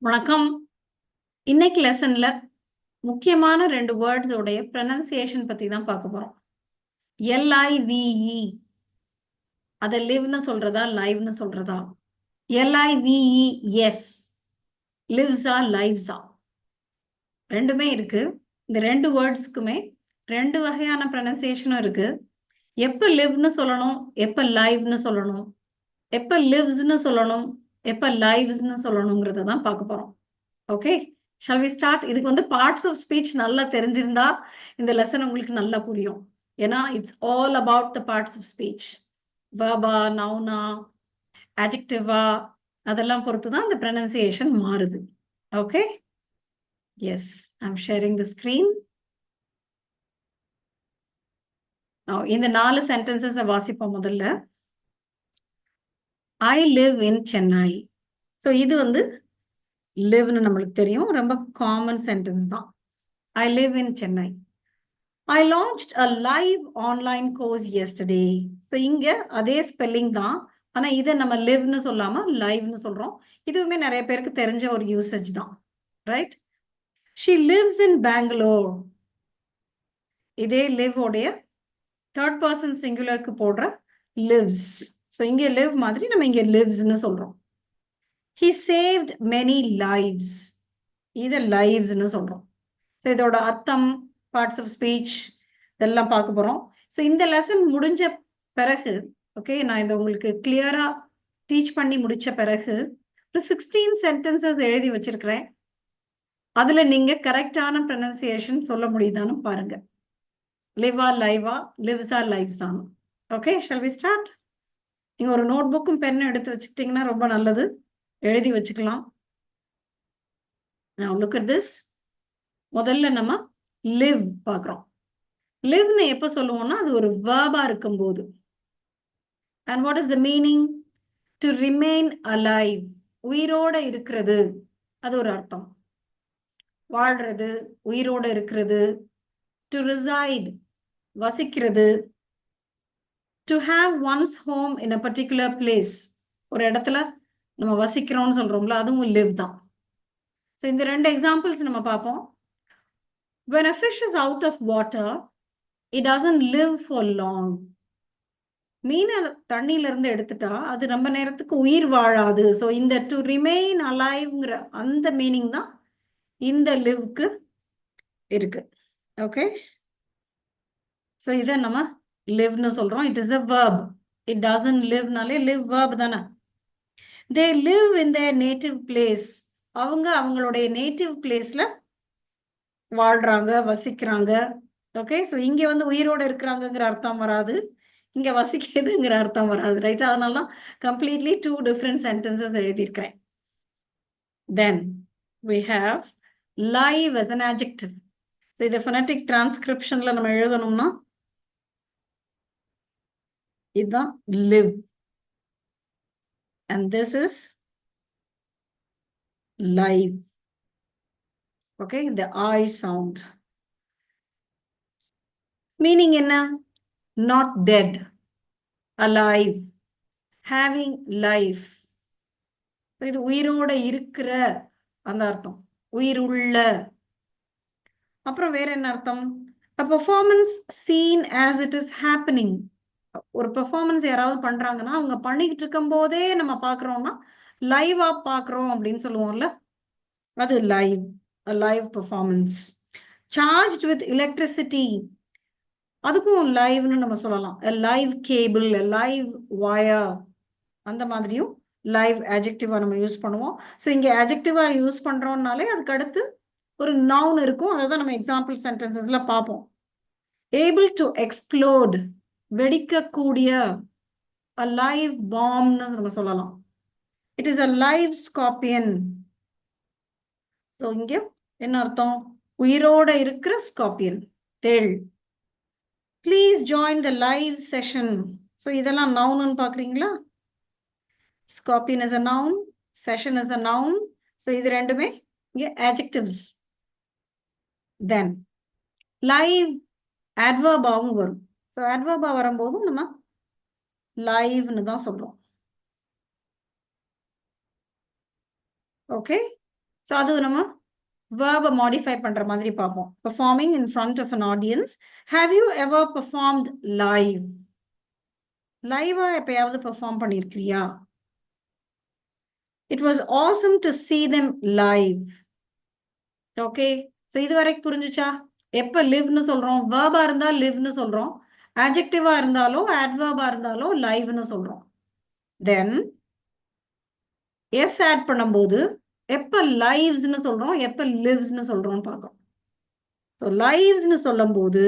வணக்கம். இன்னைக்கு லெசன்ல முக்கியமான 2 வேர்ட்ஸ் உடைய ப்ரொனன்சியேஷன் பத்தி தான் பார்க்க போறோம். LIVE அத லிவ்னு சொல்றதா லைவ்னு சொல்றதா? LIVES லிவ்ஸா லைவ்ஸா? ரெண்டுமே இருக்கு. இந்த 2 வேர்ட்ஸ்க்குமே 2 வகையான ப்ரொனன்சியேஷனும் இருக்கு. எப்ப லிவ்னு சொல்லணும், எப்ப லைவ்னு சொல்லணும், எப்ப லிவ்ஸ்னு சொல்லணும், எப்ப லைவ்ஸ்னு சொல்லணுங்கிறத தான் பார்க்க போறோம். Okay, shall we start? இதுக்கு வந்து பார்ட்ஸ் ஆஃப் ஸ்பீச் நல்லா தெரிஞ்சிருந்தா இந்த லெசன் உங்களுக்கு நல்லா புரியும். ஏன்னா it's all about the parts of speech. வேர்பா, நவுனா, adjectiveஆ அதெல்லாம் பொறுத்து தான் இந்த ப்ரொனன்சியேஷன் மாறுது. Okay, yes, I'm sharing the screen. இந்த 4 சென்டென்சஸ் வாசிப்போம். முதல்ல, I live in Chennai. So இது வந்து லிவ்னு நம்மளுக்கு தெரியும், ரொம்ப காமன் சென்டென்ஸ் தான். I live in Chennai. I launched a live online course yesterday. So இங்க அதே ஸ்பெல்லிங் தான். ஆனா இதை நம்ம லிவ்னு சொல்லாம லைவ்னு சொல்றோம். இதுவுமே நிறைய பேருக்கு தெரிஞ்ச ஒரு யூசேஜ் தான். Right? She lives in Bangalore. இதே live உடைய third person singularக்கு போடுற lives. So இங்க live மாதிரி நம்ம இங்க livesனு சொல்றோம். He saved many lives. இதை livesனு சொல்றோம். ஸோ இதோட அர்த்தம், பார்ட்ஸ் ஆஃப் ஸ்பீச் இதெல்லாம் பார்க்க போறோம். ஸோ இந்த லெசன் முடிஞ்ச பிறகு, ஓகே, நான் இதை உங்களுக்கு கிளியரா டீச் பண்ணி முடிச்ச பிறகு ஒரு 16 சென்டென்சஸ் எழுதி வச்சிருக்கிறேன். அதுல நீங்க கரெக்டான ப்ரொனன்சியேஷன் சொல்ல முடியுதான்னு பாருங்க. லிவா லைவா, லிவ்ஸா லைவ்ஸா? Okay, shall we start? நீங்க ஒரு நோட் புக்கும் பென்னும் எடுத்து வச்சுக்கிட்டீங்கன்னா ரொம்ப நல்லது. எழுதி வச்சுக்கலாம். Now look at this. முதல்ல நம்ம live பார்க்கிறோம். லிவ்னு எப்ப சொல்லுவோம்னா அது ஒரு வேர்பா இருக்கும்போது. And what is the meaning? To remain alive. உயிரோட இருக்கிறது, அது ஒரு அர்த்தம். வாழ்றது, உயிரோட இருக்கிறது. To reside, வசிக்கிறது. To have one's home in a particular place. ஒரு இடத்துல நம்ம வசிக்கிறோம்னு சொல்றோம்ல, அதுவும் live தான். So இந்த 2 எக்ஸாம்பிள்ஸ் நம்ம பார்ப்போம். When a fish is out of water, it doesn't live for long. மீனை தண்ணியில இருந்து எடுத்துட்டா அது ரொம்ப நேரத்துக்கு உயிர் வாழாது. ஸோ இந்த டு ரிமெயின் அலைவ்ங்கிற அந்த மீனிங் தான் இந்த லிவ்க்கு இருக்கு. ஓகே, ஸோ இதை நம்ம லிவ்னு சொல்றோம். It is a verb. It doesn't லிவ்னாலே லிவ் வேர்ப் தானே. They live in their native place. அவங்க அவங்களுடைய நேட்டிவ் பிளேஸ்ல வாழ்றாங்க, வசிக்கிறாங்க. ஓகே, ஸோ இங்க வந்து உயிரோட இருக்கிறாங்கிற அர்த்தம் வராது, இங்க வசிக்கிறதுங்கிற அர்த்தம் வராது. ரைட்? அதனால தான் கம்ப்ளீட்லி 2 டிஃப்ரெண்ட் சென்டென்சஸ் எழுதியிருக்கிறேன். Then we have live as an adjective. So இந்த phonetic transcriptionல நம்ம எழுதணும்னா இதுதான் live. And this is live. Okay, the I sound. Meaning என்ன? Not dead, alive, having life. இது உயிரோட இருக்கிற அந்த அர்த்தம், உயிர் உள்ள. அப்புறம் வேற என்ன அர்த்தம்? A performance seen as it is happening. ஒரு பெர்ஃபார்மன்ஸ் யாராவது பண்றாங்கன்னா அவங்க பண்ணிக்கிட்டு இருக்கும் போதே நம்ம பாக்குறோம்னா லைவா பாக்குறோம் அப்படின்னு சொல்லுவோம்ல, அது live, live performance. Charged with electricity, அதுக்கும் லைவ்னு நம்ம சொல்லலாம். லைவ் கேபிள், லைவ் வயர், அந்த மாதிரியும் லைவ் adjectiveஆ நம்ம யூஸ் பண்ணுவோம். ஸோ இங்க adjectiveஆ யூஸ் பண்றோம்னாலே அதுக்கு அடுத்து ஒரு நவுன் இருக்கும். அதை தான் நம்ம எக்ஸாம்பிள் சென்டென்சஸ்ல பார்ப்போம். ஏபிள் டு எக்ஸ்ப்ளோர்ட், வெடிக்கக்கூடிய. a live bomb நம்ம சொல்லலாம். It is a live scorpion. So இங்க என்ன அர்த்தம்? உயிரோட இருக்கிற ஸ்கார்பியன், தேள். Please join the live session. So இதெல்லாம் நவுன்னு பாக்குறீங்களா? Scorpion is a noun, session is a noun. So இது ரெண்டுமே இங்க adjectives. Then live adverb-ஆவும் வரும். So adverb-ஆ வரும்போதும் நம்ம liveன்னு தான் சொல்றோம். Okay, ஸோ அது நம்ம verb modify பண்ற மாதிரி பார்ப்போம். Performing in front of an audience. Have you ever performed live? லைவா எப்பயாவது பெர்ஃபார்ம் பண்ணிருக்கியா? It was awesome to see them live. Okay, so இது வரைக்கும் புரிஞ்சுச்சா? எப்ப லிவ்னு சொல்றோம், வேர்பா இருந்தா லிவ்னு சொல்றோம், adjectiveஆ இருந்தாலோ adverbஆ இருந்தாலோ லைவ்னு சொல்றோம். தென் எஸ் ஆட் பண்ணும்போது எப்ப லைவ்ஸ்னு சொல்றோம், எப்ப லிவ்ஸ்னு சொல்றோம் பார்க்கணும். ஸோ லைவ்ஸ்னு சொல்லும் போது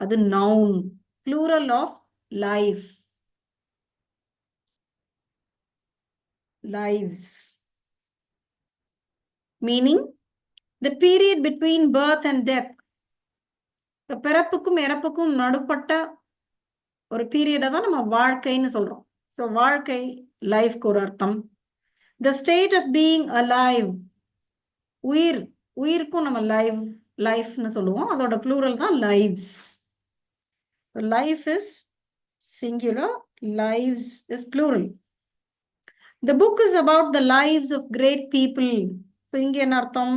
அது noun, plural of life. Lives. Meaning the period between birth and death. பிறப்புக்கும் இறப்புக்கும் நடுப்பட்ட ஒரு பீரியடை தான் நம்ம வாழ்க்கைன்னு சொல்றோம். ஸோ வாழ்க்கை லைஃப்க்கு ஒரு அர்த்தம். The state of being alive. உயிர், உயிருக்கும் நம்ம லைஃப்னு சொல்லுவோம். அதோட plural தான் lives. Life is singular, lives is plural. The book is about the lives of great people. So இங்க என்ன அர்த்தம்?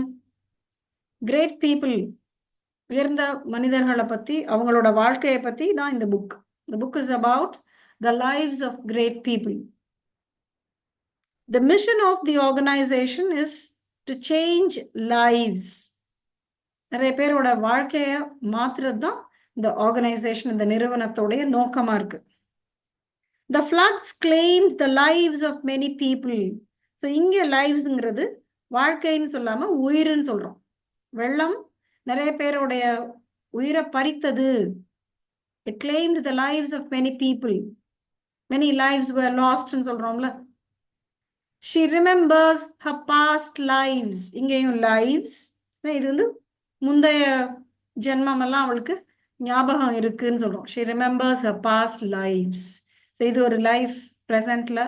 Great people, உயர்ந்த மனிதர்களை பத்தி, அவங்களோட வாழ்க்கையை பத்தி தான் இந்த book. The book is about the lives of great people. The mission of the organization is to change lives. நிறைய பேரோட வாழ்க்கைய மாத்துறது தான் இந்த ஆர்கனைசேஷன், இந்த நிறுவனத்தோடைய நோக்கமா இருக்கு. The floods claimed the lives of many people. So இங்க லைவ்ஸ்ங்கிறது வாழ்க்கைன்னு சொல்லாம உயிர்னு சொல்றோம். வெள்ளம் நிறைய பேருடைய உயிரை பறித்தது. It claimed the lives of many people. Many lives were lost ன்னு சொல்றோம்ல. She remembers her past lives. இங்கேயும் lives. இது வந்து முந்தைய ஜென்மம் எல்லாம் அவளுக்கு ஞாபகம் இருக்குன்னு சொல்றோம். She remembers her past lives. So இது ஒரு life, presentல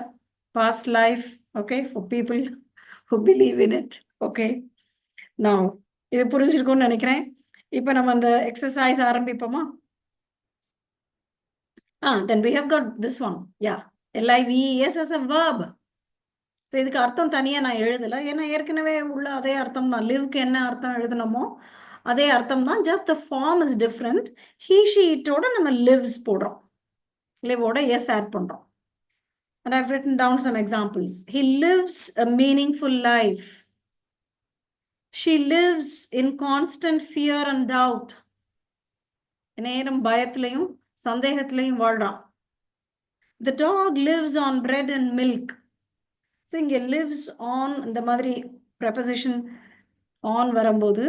past life, okay, for people who believe in it. Okay. Now, இது புரிஞ்சிருக்கும்னு நினைக்கிறேன். இப்போ நம்ம அந்த exercise ஆரம்பிப்போமா? Then we have got this one. Yeah. L-I-V-E-S as a verb. So இதுக்கு அர்த்தம் தனியா நான் எழுதல. ஏன்னா ஏற்கனவே உள்ள அதே அர்த்தம் தான். லிவ்க்கு என்ன அர்த்தம் எழுதணுமோ அதே அர்த்தம் தான். Just the form is different. He, she, itோட நம்ம lives போடுறோம். liveோட yes add பண்றோம். And I've written down some examples. He lives a meaningful life. She lives in constant fear and doubt. நேரம் பயத்திலையும் சந்தேகத்திலையும் வாழ்றான். The dog lives on bread and milk. So இங்க lives on இந்த மாதிரி preposition on வரும்போது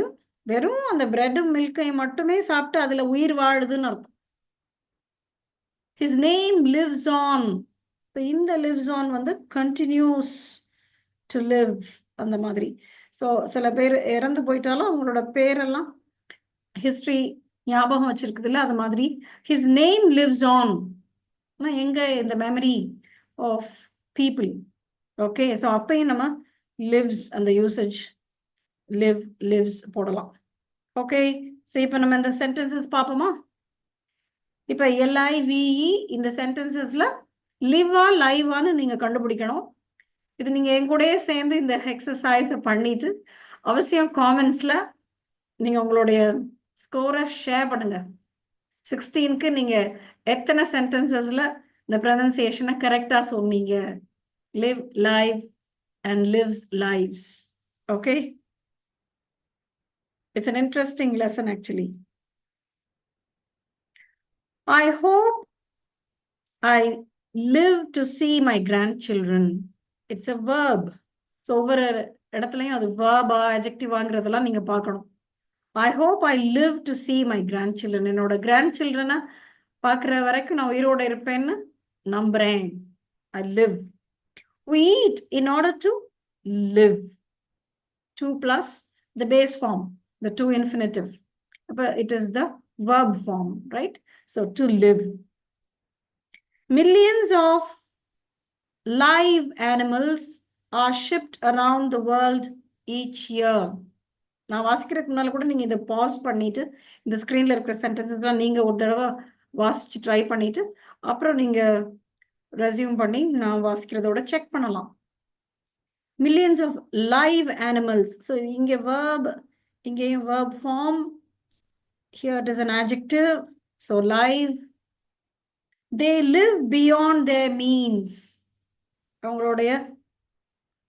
வெறும் அந்த பிரெட்டும் மில்கையும் மட்டுமே சாப்பிட்டு அதுல உயிர் வாழுதுன்னு அர்த்தம். His name lives on. இந்த lives on வந்து continues to live அந்த மாதிரி. ஸோ சில பேர் இறந்து போயிட்டாலும் அவங்களோட பேரெல்லாம் ஹிஸ்டரி ஞாபகம் வச்சிருக்குது இல்ல, அது மாதிரி his name lives on. எங்க இந்த memory of people. Okay, so அப்பயும் நம்ம lives அந்த யூசேஜ் lives போடலாம். ஓகே, ஸோ இப்போ நம்ம இந்த சென்டென்சஸ் பார்ப்போமா? இப்போ LIVE இந்த சென்டென்சஸ்ல லிவா லைவான்னு நீங்க கண்டுபிடிக்கணும். இது நீங்க என் கூடயே சேர்ந்து இந்த எக்ஸசைஸை பண்ணிட்டு அவசியம் காமெண்ட்ஸ்ல நீங்க உங்களுடைய ஸ்கோரை ஷேர் பண்ணுங்க. 16க்கு நீங்க எத்தனை சென்டென்சஸ்ல இந்த ப்ரொனன்சியேஷனை கரெக்டா சொன்னீங்க? live, live and lives lives. Okay, it's an interesting lesson actually. I hope I live to see my grandchildren. It's a verb. So ஒவ்வொரு இடத்துலயும் அது verb adjective ஆங்கிறதெல்லாம் நீங்க பார்க்கணும். I hope I live to see my grandchildren. என்னோட grandchildren பார்க்கிற வரைக்கும் நான் உயிரோட இருப்பேன்னு நம்புறேன். I live. We eat in order to live. 2 plus the base form, the to infinitive. It is the verb form, right? So to live. Millions of live animals are shipped around the world each year. நான் வாசிக்கிறதுக்கு முன்னால கூட நீங்க இதை pass பண்ணிட்டு இந்த ஸ்கிரீன்ல இருக்கிற சென்டென்சஸ்லாம் நீங்க ஒரு தடவை வாசிச்சு ட்ரை பண்ணிட்டு அப்புறம் நீங்க ரெஸ்யூம் பண்ணி நான் வாசிக்கிறதோட செக் பண்ணலாம். millions of live animals. So inge verb, inge verb form. Here it is an adjective. So live. They live beyond their means. அவங்களுடைய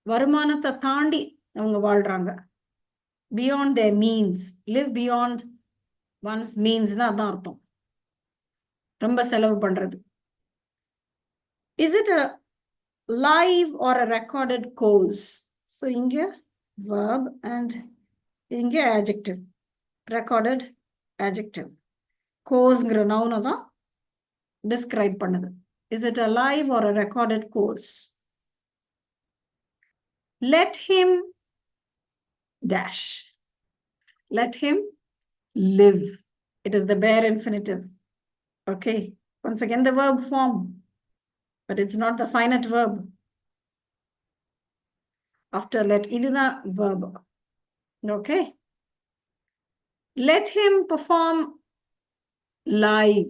வருமானத்தை தாண்டி அவங்க வாழ்றாங்க. Beyond their means. Live beyond one's means. அதான் அர்த்தம். ரொம்ப செலவு பண்றது. Is it a live or a recorded course? So inge verb and inge adjective. Recorded adjective. Courseங்கிற noun தான் describe பண்ணுது. Is it a live or a recorded course? Let him dash. Let him live. It is the bare infinitive. Okay. Once again, the verb form. But it's not the finite verb. After let, iduna verb. Okay. Let him perform live.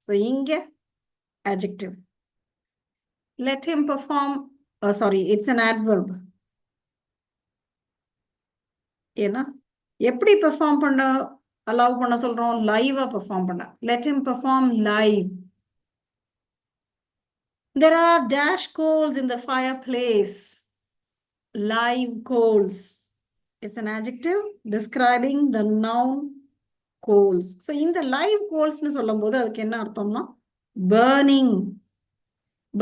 So, inge adjective. Let him perform, sorry, it's an adverb. ஏன்னா எப்படி perform பண்ண allow பண்ண சொல்றோம்? லைவா perform பண்ண. Let him perform live. There are dash coals in the fireplace. Live coals. It's an adjective describing the noun coals. So இந்த live coals னு சொல்லும்போது அதுக்கு என்ன அர்த்தம்னா burning.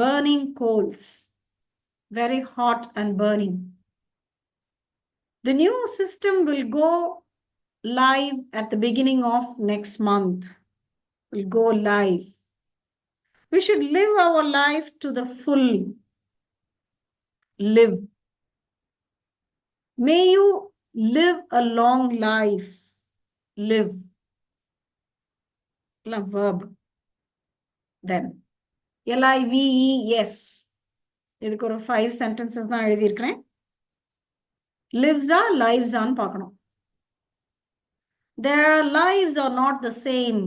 Burning coals. Very hot and burning. The new system will go live at the beginning of next month. Will go live. We should live our life to the full. Live. May you live a long life. Live. Verb. Then. L-I-V-E-S. இதுக்கு ஒரு 5 sentences தான் எழுதியிருக்கிறேன். Lives are lives ஆன்னு பார்க்கணும். Their lives are not the same.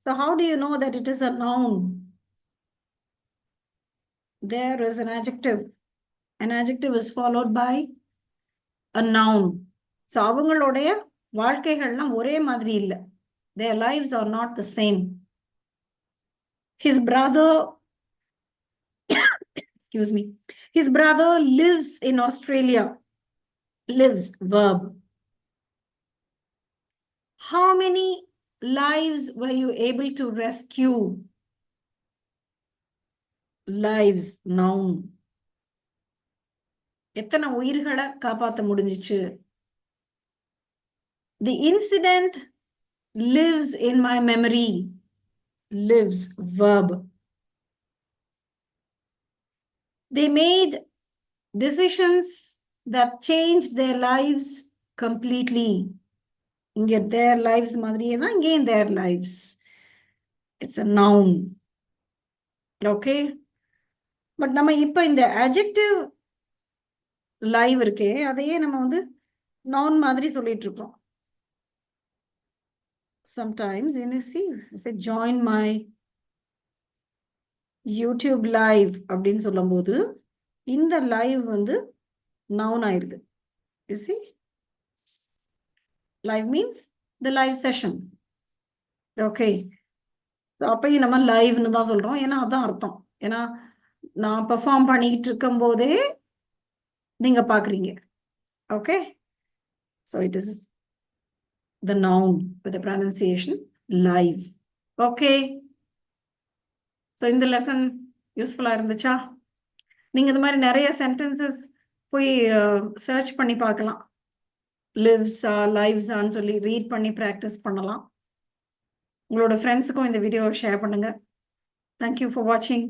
So how do you know that it is a noun? There is an adjective. An adjective is followed by a noun. So அவங்களுடைய வாழ்க்கைகள்லாம் ஒரே மாதிரி இல்ல. Their lives are not the same. His brother, excuse me, his brother lives in Australia. Lives, verb. How many lives were you able to rescue? Lives, noun. எத்தனை உயிர்களை காப்பாற்ற முடிஞ்சிச்சு? The incident lives in my memory. Lives, verb. They made decisions that changed their lives completely. Inge their lives மாதிரியே தான் இங்கேயும் their lives. It's a noun. Okay. But நம்ம இப்ப இந்த adjective live இருக்கே அதையே நம்ம வந்து noun மாதிரி சொல்லிட்டு இருக்கோம். Sometimes you see, I say join my YouTube live அப்படின்னு சொல்லும்போது இந்த live வந்து noun ஆயிருது. You see? Live means the live session. Okay. So அப்பயும் நம்ம liveன்னு தான் சொல்றோம். ஏன்னா அதான் அர்த்தம். ஏன்னா நான் பெர்ஃபார்ம் பண்ணிட்டு இருக்கும் போதே நீங்க பாக்குறீங்க. Okay. So it is the noun with the pronunciation live. Okay. So இந்த lesson useful-ஆ இருந்துச்சா? நீங்க இந்த மாதிரி நிறைய sentences போய் search பண்ணி பார்க்கலாம். Lives, lives ஆன்னு சொல்லி read பண்ணி practice பண்ணலாம். உங்களோட ஃப்ரெண்ட்ஸுக்கும் இந்த வீடியோவை ஷேர் பண்ணுங்க. Thank you for watching.